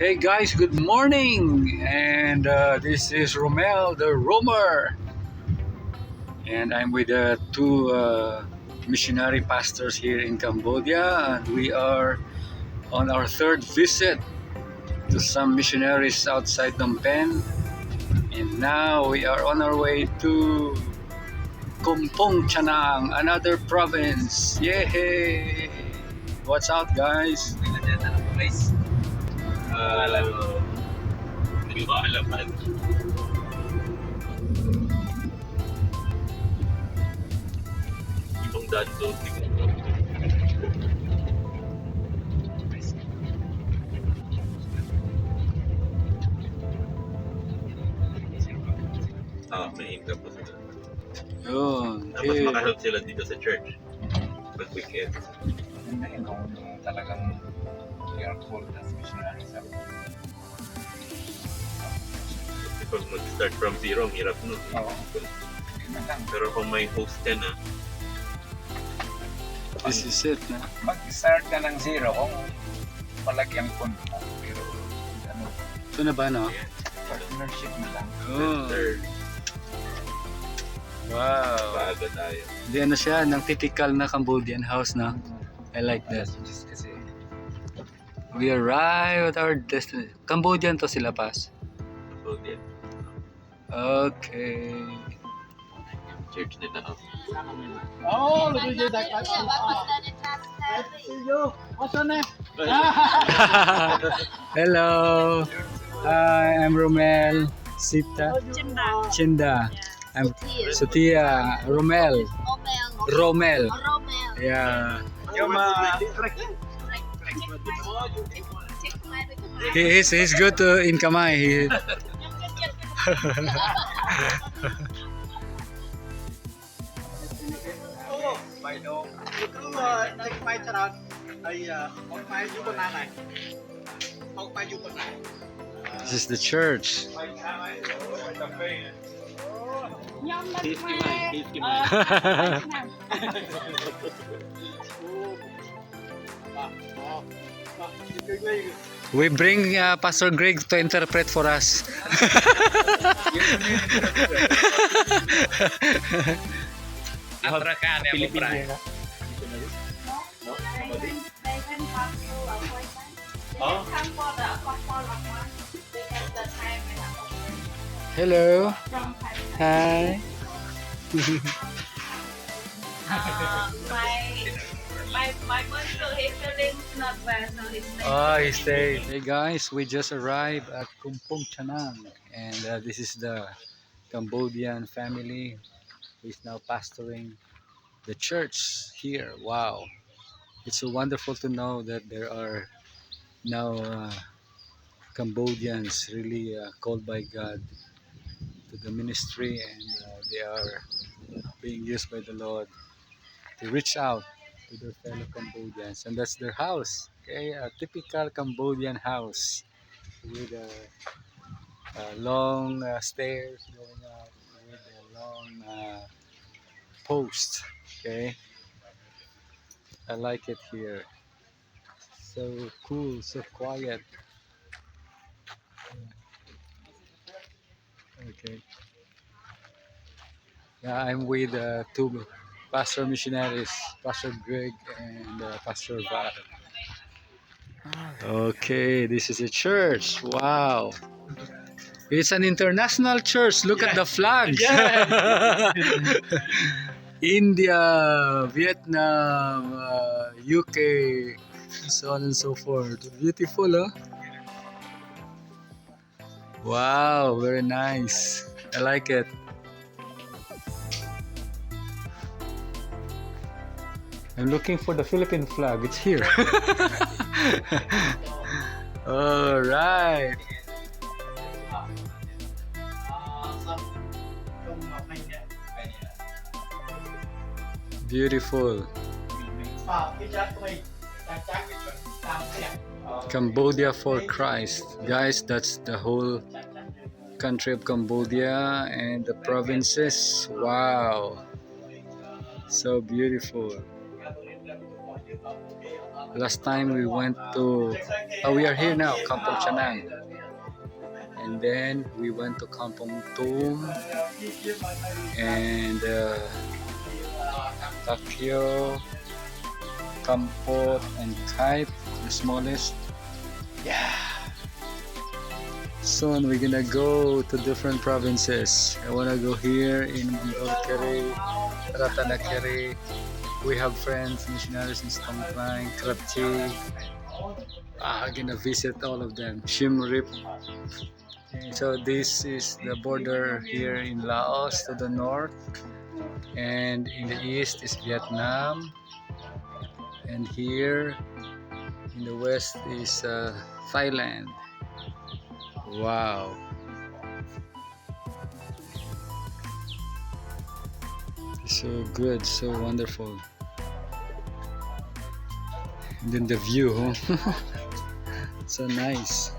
Hey guys, good morning, and this is Romel the Roamer, and I'm with two missionary pastors here in Cambodia, and we are on our third visit to some missionaries outside Phnom Penh, and now we are on our way to Kompong Chanang, another province. Yay! What's up, guys? Hindi ko alam. Itong daan doon. May income pa sila. Yun, Mas okay. makahelp sila dito sa church. Pag weekend. Ayun, talagang we are called as missionaries. Kasi pag mag-start from zero, ang hirap nun. Oo. Pero kung may host ka na, This is it, na. Mag-start ka ng zero kung malaki ang pundo mo. Pero ano, Ito na ba, no? partnership na lang. Oh, third, wow. paaga tayo. Hindi, ano siya, ng typical na Cambodian house, na. I like that. Just kasi We arrive at our destination. Cambodian to sila, Pas. So, yeah, Okay. church nila. Oh, lebih dia dah kat Hello. Hi, I'm Romel. Sita. Chinda. I'm Sutia. Romel. Romel. Yeah. He's good to in Kamay. This is the church. We bring Pastor Greg to interpret for us. Hello. Hi. My mental feelings not well, so he's Oh, he stayed. Hey guys, we just arrived at Kumpong Chanang, and this is the Cambodian family who is now pastoring the church here. Wow, it's so wonderful to know that there are now Cambodians really called by God to the ministry, and they are being used by the Lord to reach out to their fellow Cambodians, and that's their house. Okay, a typical Cambodian house with long stairs going up with a long post. Okay, I like it here. So cool, so quiet. Okay. Yeah, I'm with two pastor missionaries, Pastor Greg and Pastor Val. Okay, this is a church. Wow. It's an international church. Look at the flags. India, Vietnam, UK, so on and so forth. Beautiful, huh? Wow, very nice. I like it. I'm looking for the Philippine flag. It's here. All right. Beautiful. Cambodia for Christ. Guys, that's the whole country of Cambodia and the provinces. Wow. So beautiful. Last time we went to, we are here now, Kampong Chanang. And then we went to Kampong Tum and Takyo, Kampot, and Kite, the smallest. Yeah. Soon we're gonna go to different provinces. I wanna go here in Mandalkere, Ratanakere. We have friends, missionaries in Stomplain, Krapti. I'm gonna visit all of them. Shimrip. Okay, so this is the border here in Laos to the north, and in the east is Vietnam, and here in the west is Thailand. Wow, it's so good, so wonderful. And then the view, huh? So nice.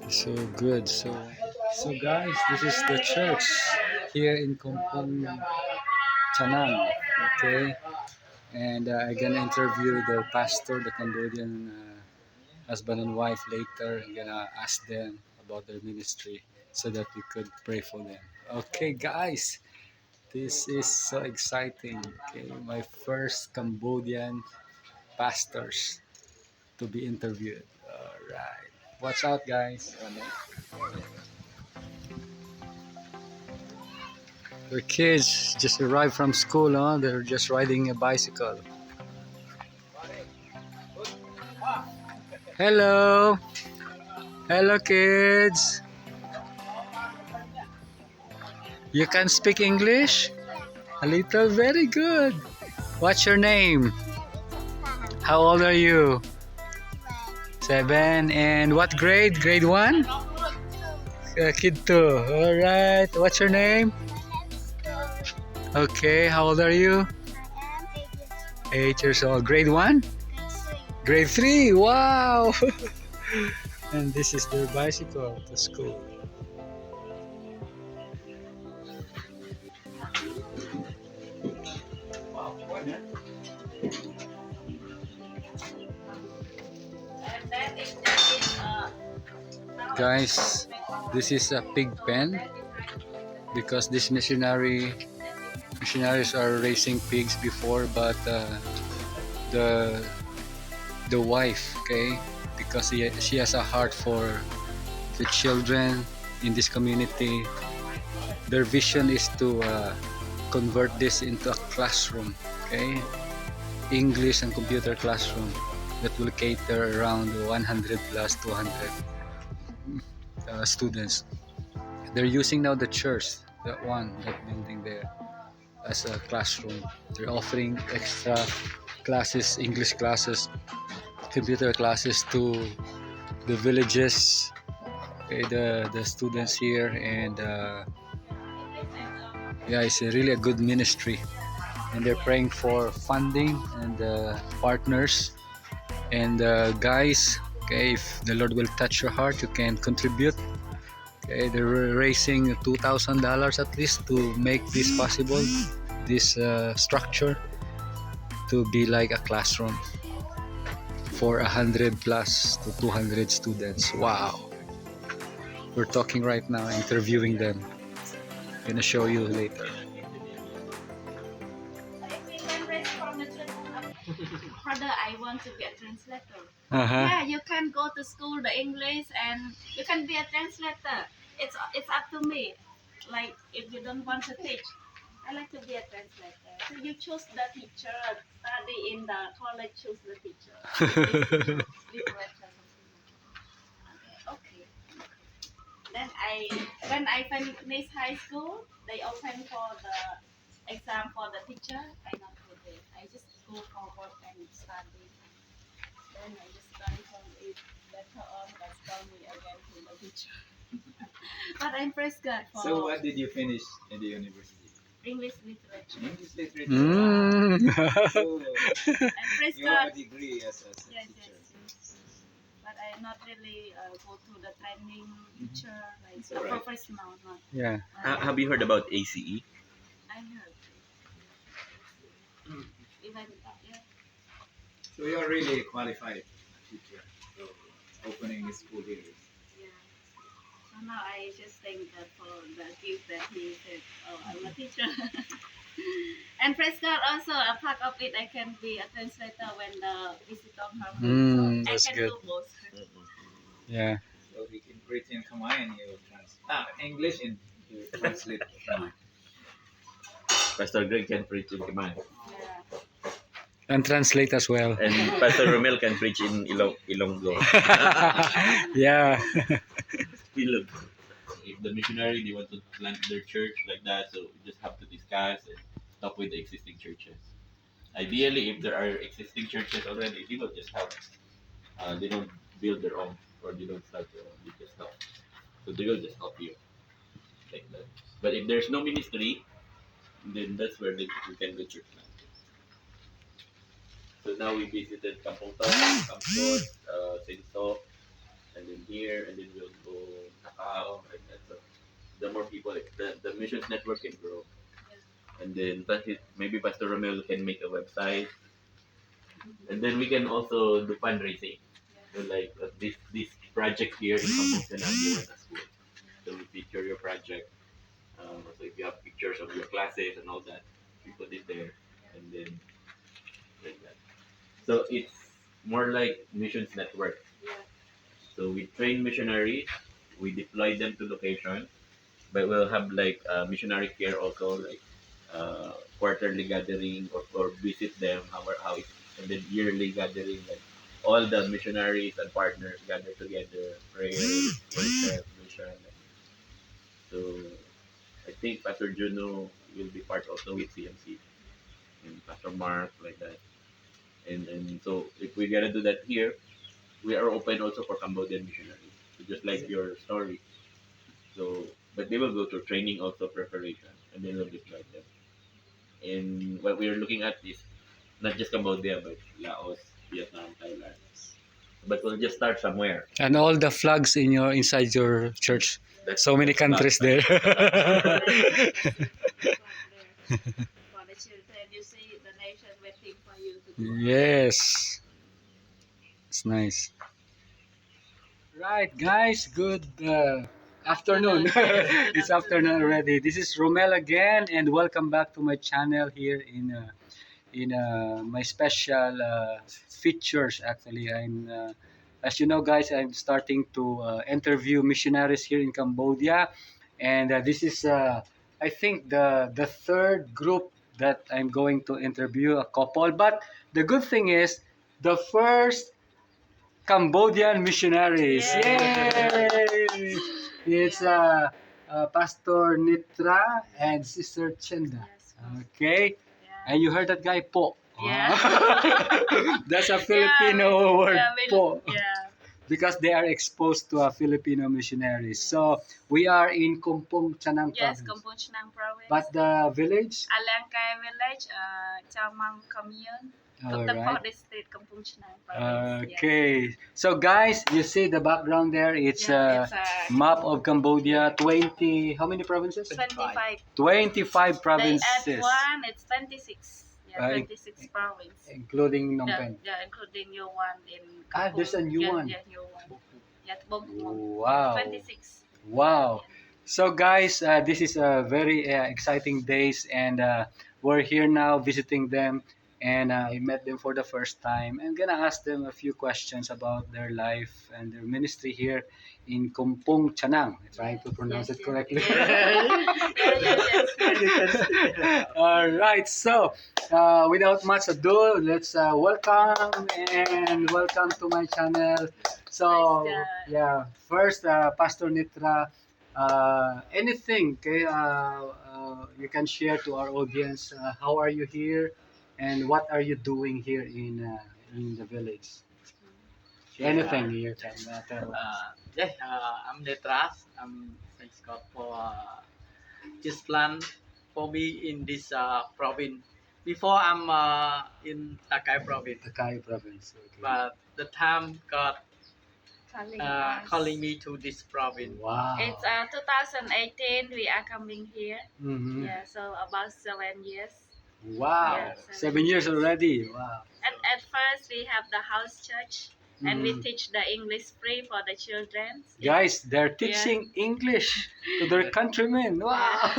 So good. So guys, this is the church here in Kampong Chanang. Okay, and I'm gonna interview the pastor, the Cambodian husband and wife later. I'm gonna ask them about their ministry so that we could pray for them. Okay, guys, this is so exciting. Okay, my first Cambodian pastors to be interviewed. All right, watch out, guys. The kids just arrived from school, huh? They're just riding a bicycle. Hello. Hello, kids. You can speak English? A little? Very good. What's your name? How old are you? 7. And what grade? Grade 1? Kid 2. Alright. What's your name? Okay. How old are you? 8 years old. Grade 1? Grade 3. Wow. And this is their bicycle to school. And then is Guys, this is a pig pen because this missionaries are raising pigs before, but the wife, okay, because she has a heart for the children in this community. Their vision is to convert this into a classroom, okay, English and computer classroom that will cater around 100 plus 200 students. They're using now the church, that building there, as a classroom. They're offering extra classes, English classes, computer classes to the villages, okay, the students here, and yeah, it's really a good ministry. And they're praying for funding and partners. And guys, okay, if the Lord will touch your heart, you can contribute. Okay, they're raising $2,000 at least to make this possible, this structure to be like a classroom for 100 plus to 200 students. Wow. We're talking right now, interviewing them. Gonna show you later. Brother, I want to be a translator. Uh-huh. Yeah, you can go to school the English and you can be a translator. It's up to me. Like if you don't want to teach, I like to be a translator. So you choose the teacher, study in the college, choose the teacher. Literature. Okay. Then when I finish high school, they open for the exam for the teacher. I not go there. I just go forward and study. Then I just learn from it. Later on, that's call me again to the teacher. But I'm praise God for. So what did you finish in the university? English literature. English literature. Mm. So, And praise you have God. a degree as a Yes, teacher. yes. But I not really go to the training teacher like It's alright. professional. Not. Yeah. Have you heard about ACE? I heard. Even yeah. So you're really a qualified teacher. So opening a school here. Yeah. So now I just thank God for the gift that He said, "Oh, I'm a teacher." And praise God also a part of it. I can be a translator when the visitor comes. So That's I can good. do both. Yeah. So he can preach in Khmer and you translate English and you translate Khmer. Pastor Greg can preach in Khmer. Yeah. And translate as well. And Pastor Romel can preach in Ilonggo. Yeah. Ilonggo. If the missionary they want to plant their church like that, so we just have to discuss and talk with the existing churches. Ideally, if there are existing churches already, they will just help. They don't build their own or they don't start their own. They just help. So they will just help you like that. But if there's no ministry, then that's where we can do church planting. So now we visited Kampong Tao, Kampot, Sinso, and then here, and then we'll go Takao, like that. So the more people, the missions network can grow. And then maybe Pastor Romel can make a website. And then we can also do fundraising. So like this project here in Kampong Tanang, you want a school. So we feature your project. So if you have pictures of your classes and all that, we put it there. And then like that. So it's more like missions network. So we train missionaries, we deploy them to locations, but we'll have like missionary care also, like quarterly gathering or visit them, how it, and then yearly gathering, like all the missionaries and partners gather together, prayer, worship, mission. So I think Pastor Juno will be part also with CMC and Pastor Mark like that. And so if we gotta do that here, we are open also for Cambodian missionaries. So just like your story. So but they will go through training also preparation and then we'll deploy them. And what we are looking at is not just Cambodia but Laos, Vietnam, Thailand. But we'll just start somewhere. And all the flags inside your church. That's So many countries there. For the children, you see the nation waiting for you to go. Yes. It's nice. Right, guys. Good afternoon. It's afternoon already. This is Romel again, and welcome back to my channel here in my special features. Actually, as you know, guys, I'm starting to interview missionaries here in Cambodia, and this is, I think, the third group that I'm going to interview, a couple. But the good thing is, the first Cambodian missionaries. Yay! It's Pastor Nitra and Sister Chenda. Yes. Okay, Yeah. and you heard that guy po. Yeah. That's a Filipino word po. Yeah. Because they are exposed to Filipino missionaries. So we are in Kompong Chanang Yes, province. Kampong Chnang province. But the village, Alangkai village, Chamang commune, all Dr. right. district, Kampong Chnang province. Okay. So guys, you see the background there. It's Yeah, a map of Cambodia. 20. How many provinces? 25. 25 They provinces, add one, it's 26. Yeah, Right. 26 province. including Phnom Yeah, Penh. yeah, including new one in Ah, there's a new yeah, one. Yeah, new one. Yeah, Bogmong. Wow. 26. Wow. So guys, this is a very exciting days, and we're here now visiting them, and I met them for the first time. I'm gonna ask them a few questions about their life and their ministry here in Kompong Chanang. I'm trying to pronounce it correctly. All right. So, without much ado, let's welcome to my channel. So, Praise God. yeah, first, Pastor Nitra, anything, okay, you can share to our audience. How are you here, and what are you doing here in the village? Anything you can tell. I'm Netras. I'm thanks God for this plan for me in this province. Before I'm in Takai province, Takai province. Okay. but the time God Calling us. calling me to this province. Wow. It's 2018. We are coming here. Mhm. Yeah, so about 7 years. Wow. Yeah, 7 years already. Wow. And at first we have the house church, and we Mhm. teach the English free for the children. Guys, they're teaching English to their countrymen. Wow.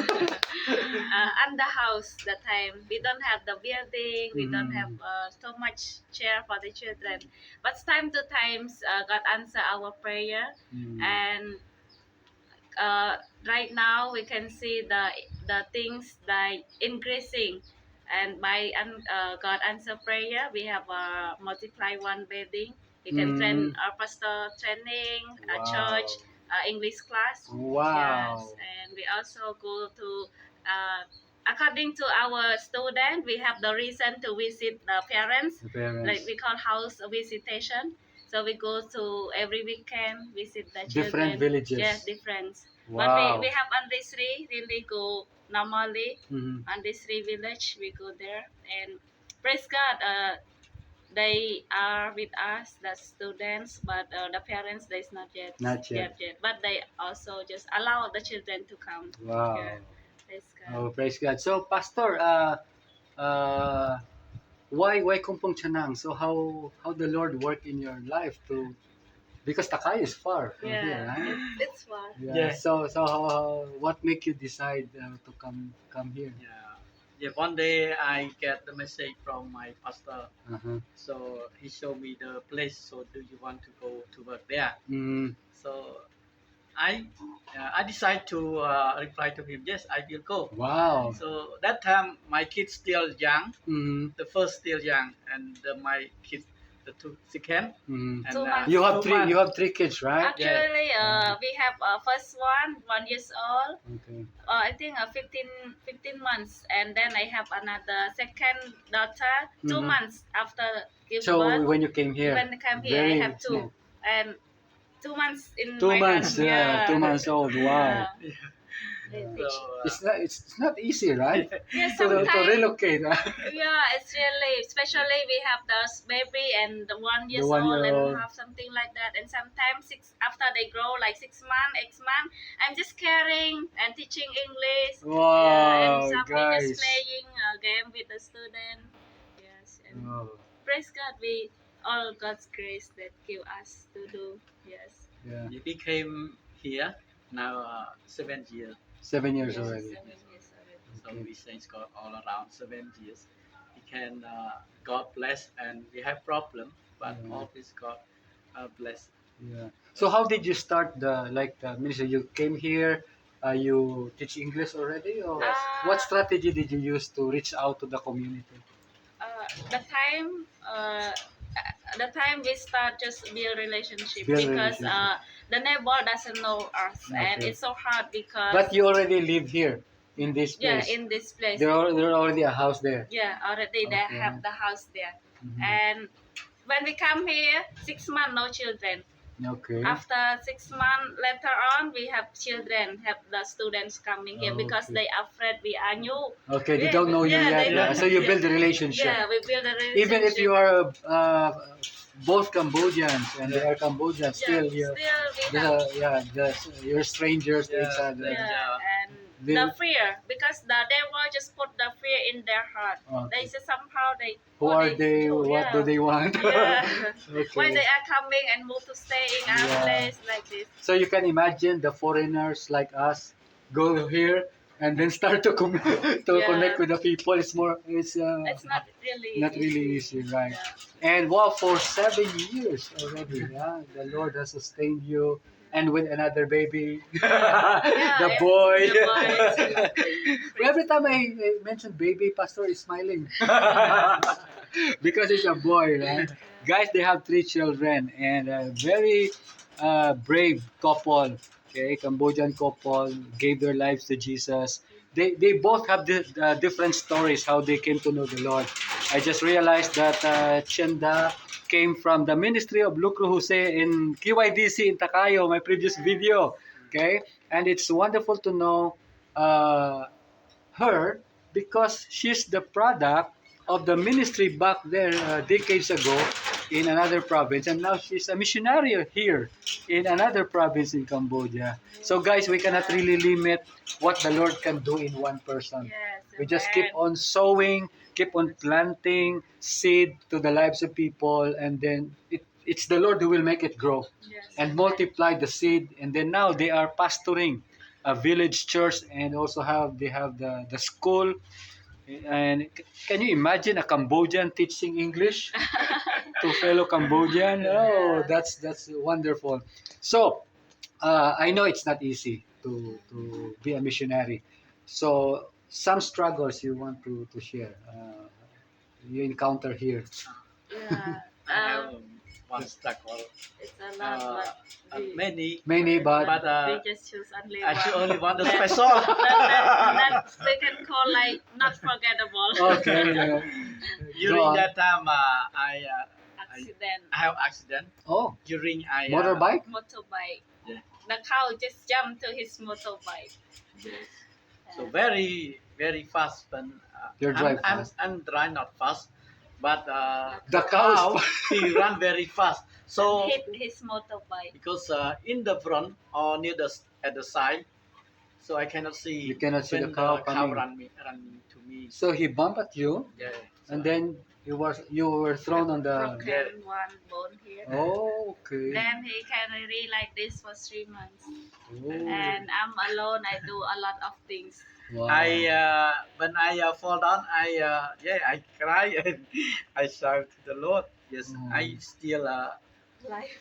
And the house that time we don't have the building, we don't have so much chair for the children, but time to times God answer our prayer. Mm. And right now we can see the things like increasing, and by God answer prayer, we have multiply one building. We can train our pastor training, Wow. church, English class. Wow. Yes, and we also go to according to our student, we have the reason to visit the parents, The parents. like we call house visitation. So we go to every weekend visit the Different children. villages. Yes, different. But Wow. we have Andesri, really go normally. Mhm. Andesri village, we go there. And praise God, they are with us, the students, but the parents, there's not yet. Not yet. But they also just allow the children to come. Wow. Yeah, praise God. Oh, praise God. So, Pastor, why Kumpong Chanang? So how the Lord work in your life to, because Takay is far from here, Yeah, right? it's fun. Yeah. Yeah. So what make you decide to come here? Yeah, one day I get the message from my pastor. Uh-huh. So he showed me the place. So do you want to go to work there? Mm. So I decide to reply to him. Yes, I will go. Wow. So that time my kids still young. Mm. The first still young, and my kids, the second. Mm. And 2 months. You have 2 three. months. You have three kids, right? Actually, we have first one, 1 years old. Okay. I think 15 months, and then I have another second daughter, 2 Mhm. months after give So birth. when you came here, When I come here, very I have two, small. and 2 months in 2 my months. hand. Yeah, 2 months old. Wow. Yeah. They So teach. It's not easy, right? Yeah, to sometimes. relocate. Yeah, it's really, especially we have the baby and the 1 years 1 old year and old. have something like that, and sometimes after they grow like 6 months, 8 months, I'm just caring and teaching English. Yeah, and Wow, some we guys. just playing a game with the student. Yes, and Oh, praise God, we all God's grace that give us to do. Yes. yeah. we became here now 7 years. 7 years Yes, already. 7 years already. So Okay. we thank God all around 7 years. We can God bless, and we have problem, but Yeah. always God bless. Yeah. So how did you start the ministry? You came here. You teach English already, or Yes. what strategy did you use to reach out to the community? The time we start just build relationship, Build because relationship. the neighbor doesn't know us, and Okay. it's so hard because But you already live here in this yeah, place. in this place, There already a house there. yeah, already they Okay. have the house there. Mhm. And when we come here, 6 months no children. Okay. After 6 months later on, we have children, have the students coming here because Okay. they afraid we are new. Okay, they don't know you Yeah, yet. they don't- So you build a relationship. Yeah, we build a relationship. Even if you are both Cambodians and they are Cambodians, still you're we have you're strangers to each Yeah. other. yeah, and They- the fear, because the devil just put the fear in their heart. Okay. They say somehow they Who are they? What do they want? Yeah. Okay. Why they are coming and move to stay in our Yeah. place like this? So you can imagine the foreigners like us go here and then start to Yeah. connect with the people. It's It's not really not really easy, right? Yeah. And wow, for 7 years already, yeah, the Lord has sustained you, and with another baby, the boy. The boy. Every time I mention baby, Pastor is smiling because it's a boy, right? Guys, they have 3 children and a very brave couple. Okay, Cambodian couple gave their lives to Jesus. They both have different stories how they came to know the Lord. I just realized that Chenda came from the ministry of Lucro Jose in QYDC in Takayo, my previous video. Okay, and it's wonderful to know her because she's the product of the ministry back there decades ago in another province, and now she's a missionary here in another province in Cambodia. So guys, we cannot really limit what the Lord can do in one person. Yes. We just keep amen. on sowing, keep on planting seed to the lives of people, and then it's the Lord who will make it grow Yes, and amen. multiply the seed. And then now they are pastoring a village church, and also they have the school. And can you imagine a Cambodian teaching English to fellow Cambodian? Oh, that's wonderful. So I know it's not easy to be a missionary. So some struggles you want to share. You encounter here. Yeah. I have one struggle. It's a lot, Many, Many, but but we just choose only I choose one. only one That- special. that we can call like not forgettable. okay. During Go on. that time, I Accident. have accident. Oh, During I motorbike. Motorbike. Yeah. The cow just jumped to his motorbike. So very fast when You're drive fast. I'm drive not fast, but The cow is he run very fast. So Hit his motorbike. because in the front or near at the side, so I cannot see. You cannot see the when cow coming. run to me. So he bumped at you, Yeah. and then you were thrown on the. Broken one bone here. Oh, okay. Then he carry like this for 3 months. Oh, And I'm alone. I do a lot of things. wow. When I fall down, I cry and I shout to the Lord. Yes, Mm. I still Like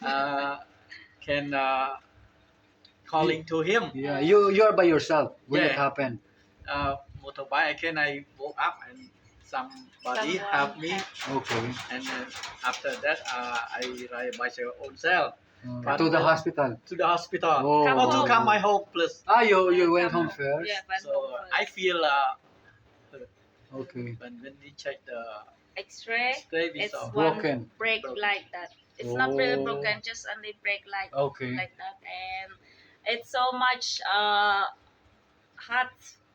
can calling to Him. Yeah, you're by yourself when it Yeah. happened. Motorbike again. I woke up and somebody Someone helped me, Okay. and after that I ride myself own self But- To the hospital. to the hospital. Oh. Come Or to home. come my home plus. You went home first. Yeah, went So home first. I feel Okay. when we check the X-ray. X-ray, we It's saw Broken. one break Broken. like that. It's not really Oh. broken, just only break like Okay. that, and it's so much hard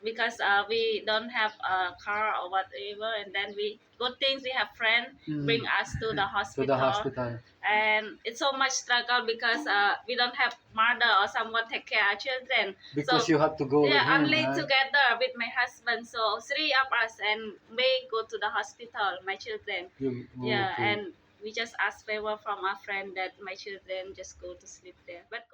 because we don't have a car or whatever, and then good things we have friend Mm. bring us to the To hospital, the hospital. and it's so much struggle because we don't have mother or someone take care our children. Because So, you have to go with Yeah, him. only right? together with my husband. So 3 of us, and we go to the hospital, my children. Yeah, Okay. and we just ask favor from our friend that my children just go to sleep there. But